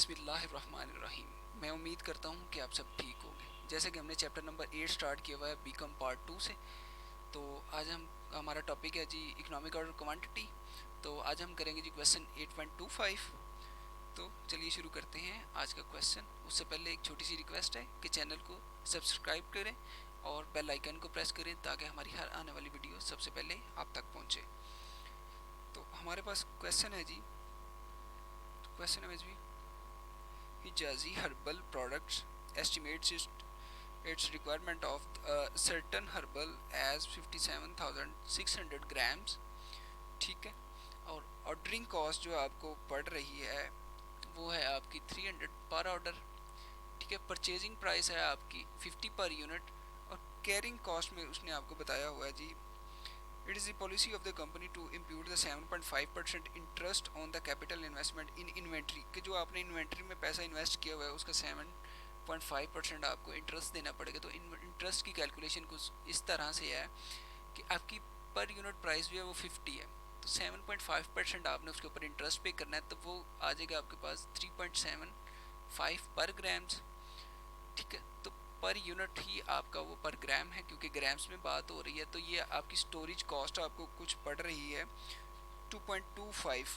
बिस्मिल्लाहिर्रहमानिर्रहीम। मैं उम्मीद करता हूँ कि आप सब ठीक होंगे। जैसे कि हमने चैप्टर नंबर 8 स्टार्ट किया हुआ है बीकॉम पार्ट 2 से, तो आज हम हमारा टॉपिक है जी इकोनॉमिक ऑर्डर क्वांटिटी। तो आज हम करेंगे जी क्वेश्चन 8.25। तो चलिए शुरू करते हैं आज का क्वेश्चन। उससे पहले एक छोटी सी रिक्वेस्ट है कि चैनल को सब्सक्राइब करें और बेल आइकन को प्रेस करें ताकि हमारी हर आने वाली वीडियो सबसे पहले आप तक पहुँचे। तो हमारे पास क्वेश्चन है जी, क्वेश्चन है जी Hijazi Herbal Products estimates its requirement of certain herbal as 57,600 grams। ठीक है, और ऑर्डरिंग कॉस्ट जो आपको पड़ रही है वो है आपकी 300 पर ऑर्डर। ठीक है, परचेजिंग प्राइस है आपकी 50 पर यूनिट, और कैरिंग कॉस्ट में उसने आपको बताया हुआ है जी it is the policy of the company to impute the 7.5% interest on the capital investment in inventory, कि जो आपने इन्वेंट्री में पैसा इन्वेस्ट किया हुआ है उसका 7.5% आपको इंटरेस्ट देना पड़ेगा। तो इंटरेस्ट की कैलकुलेशन कुछ इस तरह से है कि आपकी पर यूनिट प्राइस भी है वो 50 है, तो 7.5% आपने उसके ऊपर इंटरेस्ट पे करना है, तो वो आ जाएगा आपके पास 3.75 पर ग्राम्स। ठीक है, तो पर यूनिट ही आपका वो पर ग्राम है, क्योंकि ग्राम्स में बात हो रही है। तो ये आपकी स्टोरेज कॉस्ट आपको कुछ पड़ रही है 2.25।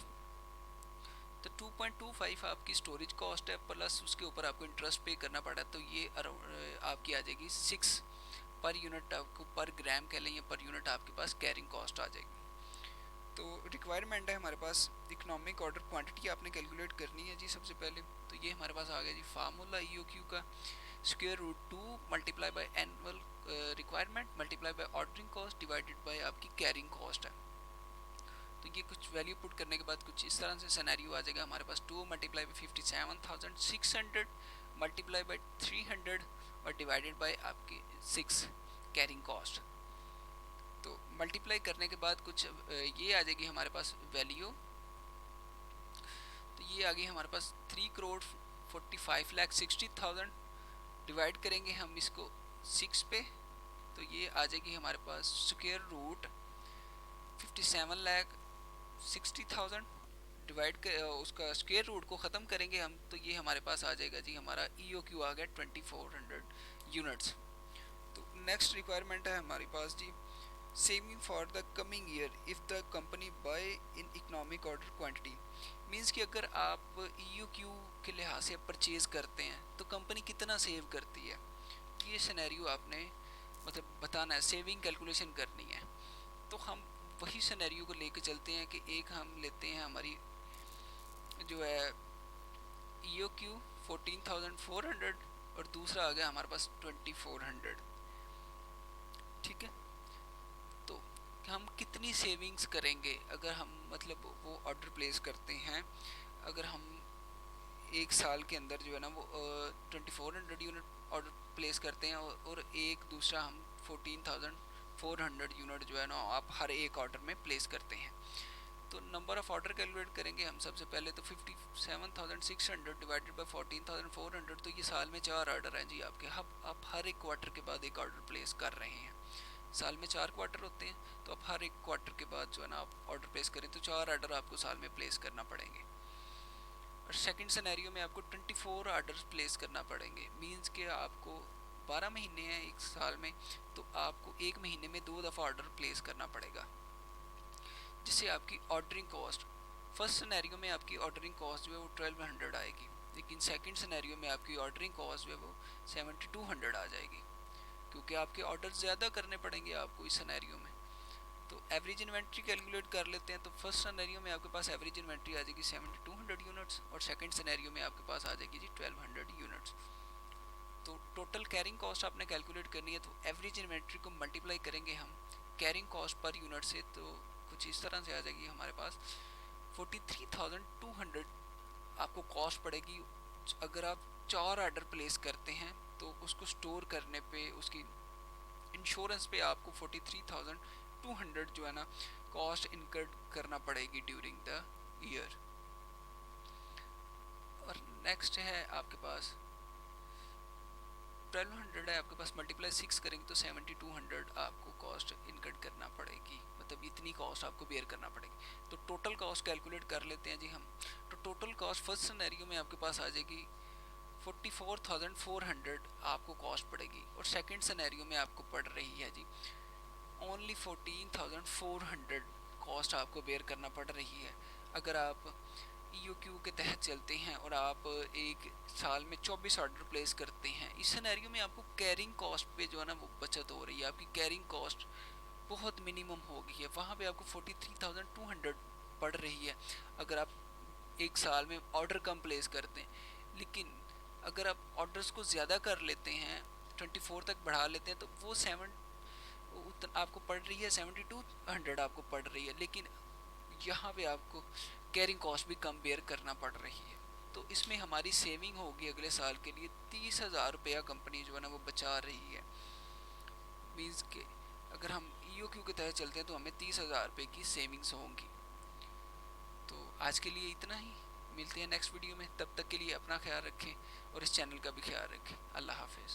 तो 2.25 आपकी स्टोरेज कॉस्ट है, प्लस उसके ऊपर आपको इंटरेस्ट पे करना पड़ा, तो ये आपकी आ जाएगी 6 पर यूनिट। आपको पर ग्राम कह लें या पर यूनिट आपके पास कैरिंग कॉस्ट आ जाएगी। तो रिक्वायरमेंट है हमारे पास इकोनॉमिक ऑर्डर क्वांटिटी आपने कैलकुलेट करनी है जी। सबसे पहले तो ये हमारे पास आ गया जी फार्मूला ईओक्यू का, square root 2 multiply by annual requirement multiply by ordering cost divided by आपकी कैरिंग कॉस्ट है। तो ये कुछ वैल्यू पुट करने के बाद कुछ इस तरह से सिनेरियो आ जाएगा हमारे पास 2 मल्टीप्लाई बाय 57,600 मल्टीप्लाई बाय 300 और डिवाइडेड बाय आपकी 6 कैरिंग कॉस्ट। तो मल्टीप्लाई करने के बाद कुछ ये आ जाएगी हमारे पास वैल्यू। तो ये आ गई हमारे पास 3,45,60,000। डिवाइड करेंगे हम इसको 6 पे, तो ये आ जाएगी हमारे पास स्क्वायर रूट 57,60,000। डिवाइड कर उसका स्क्वायर रूट को ख़त्म करेंगे हम, तो ये हमारे पास आ जाएगा जी हमारा ईओक्यू आ गया 2400 यूनिट्स। तो नेक्स्ट रिक्वायरमेंट है हमारे पास जी saving for the coming year if the company buy in economic order quantity. Means कि अगर आप ईओक्यू के लिहाज से परचेज करते हैं तो कंपनी कितना सेव करती है, ये सिनेरियो आपने मतलब बताना है, सेविंग कैलकुलेशन करनी है। तो हम वही सिनेरियो को लेकर चलते हैं कि एक हम लेते हैं हमारी जो है ईओक्यू 14,400 और दूसरा आ गया हमारे पास 2,400। ठीक है, तो हम कितनी सेविंग्स करेंगे अगर हम मतलब वो ऑर्डर प्लेस करते हैं। अगर हम एक साल के अंदर जो है ना वो 2,400 यूनिट ऑर्डर प्लेस करते हैं और एक दूसरा हम 14,400 यूनिट जो है ना आप हर एक ऑर्डर में प्लेस करते हैं। तो नंबर ऑफ ऑर्डर कैलकुलेट करेंगे हम सबसे पहले। तो 57,600 डिवाइडेड बाय 14,400, तो ये साल में 4 ऑर्डर हैं जी आपके। अब आप हर एक क्वार्टर के बाद एक ऑर्डर प्लेस कर रहे हैं। साल में 4 क्वार्टर होते हैं, तो आप हर एक क्वार्टर के बाद जो है ना आप ऑर्डर प्लेस करें, तो 4 ऑर्डर आपको साल में प्लेस करना पड़ेंगे। और सेकंड सिनेरियो में आपको 24 ऑर्डर्स प्लेस करना पड़ेंगे। मींस कि आपको 12 महीने हैं एक साल में, तो आपको एक महीने में 2 दफ़ा ऑर्डर प्लेस करना पड़ेगा, जिससे आपकी ऑर्डरिंग कॉस्ट फर्स्ट सिनेरियो में आपकी ऑर्डरिंग कॉस्ट जो है वो 1200 आएगी, लेकिन सेकंड सिनेरियो में आपकी ऑर्डरिंग कॉस्ट जो है वो 7200 आ जाएगी, क्योंकि आपके ऑर्डर ज़्यादा करने पड़ेंगे आपको इस सिनेरियो में। तो एवरेज इन्वेंट्री कैलकुलेट कर लेते हैं। तो फर्स्ट सिनेरियो में आपके पास एवरेज इन्वेंट्री आ जाएगी 7200 यूनिट्स, और सेकंड सिनेरियो में आपके पास आ जाएगी जी 1200 यूनिट्स। तो टोटल कैरिंग कॉस्ट आपने कैलकुलेट करनी है, तो एवरेज इन्वेंट्री को मल्टीप्लाई करेंगे हम कैरिंग कॉस्ट पर यूनिट से, तो कुछ इस तरह से आ जाएगी हमारे पास 43,200 आपको कॉस्ट पड़ेगी। अगर आप 4 ऑर्डर प्लेस करते हैं तो उसको स्टोर करने पे उसकी इंश्योरेंस पे आपको 43,200 जो है ना कॉस्ट इनकर करना पड़ेगी ड्यूरिंग द ईयर। और नेक्स्ट है आपके पास 1200 है आपके पास, मल्टीप्लाई 6 करेंगे तो 7200 आपको कॉस्ट इनकट करना पड़ेगी, मतलब इतनी कॉस्ट आपको बेयर करना पड़ेगी। तो टोटल कॉस्ट कैलकुलेट कर लेते हैं जी हम। तो टोटल कॉस्ट फर्स्ट सिनेरियो में आपके पास आ जाएगी 44,400 आपको कॉस्ट पड़ेगी, और सेकंड सिनेरियो में आपको पड़ रही है जी ओनली 14,400 कॉस्ट आपको बेयर करना पड़ रही है। अगर आप EOQ के तहत चलते हैं और आप एक साल में 24 ऑर्डर प्लेस करते हैं, इस सिनेरियो में आपको कैरिंग कॉस्ट पे जो है ना वो बचत हो रही है। आपकी कैरिंग कॉस्ट बहुत मिनिमम हो गई है, वहाँ पे आपको 43,200 पड़ रही है अगर आप एक साल में ऑर्डर कम प्लेस करते हैं। लेकिन अगर आप ऑर्डर्स को ज़्यादा कर लेते हैं, 24 तक बढ़ा लेते हैं, तो वो आपको पड़ रही है 7200 आपको पड़ रही है। लेकिन यहाँ पे आपको कैरिंग कॉस्ट भी कम बेयर करना पड़ रही है। तो इसमें हमारी सेविंग होगी अगले साल के लिए 30,000 रुपया कंपनी जो है ना वो बचा रही है। मीन्स के अगर हम EOQ के तहत चलते हैं तो हमें 30,000 रुपये की सेविंग्स होंगी। तो आज के लिए इतना ही, मिलते हैं नेक्स्ट वीडियो में। तब तक के लिए अपना ख्याल रखें और इस चैनल का भी ख्याल रखें। अल्लाह हाफिज़।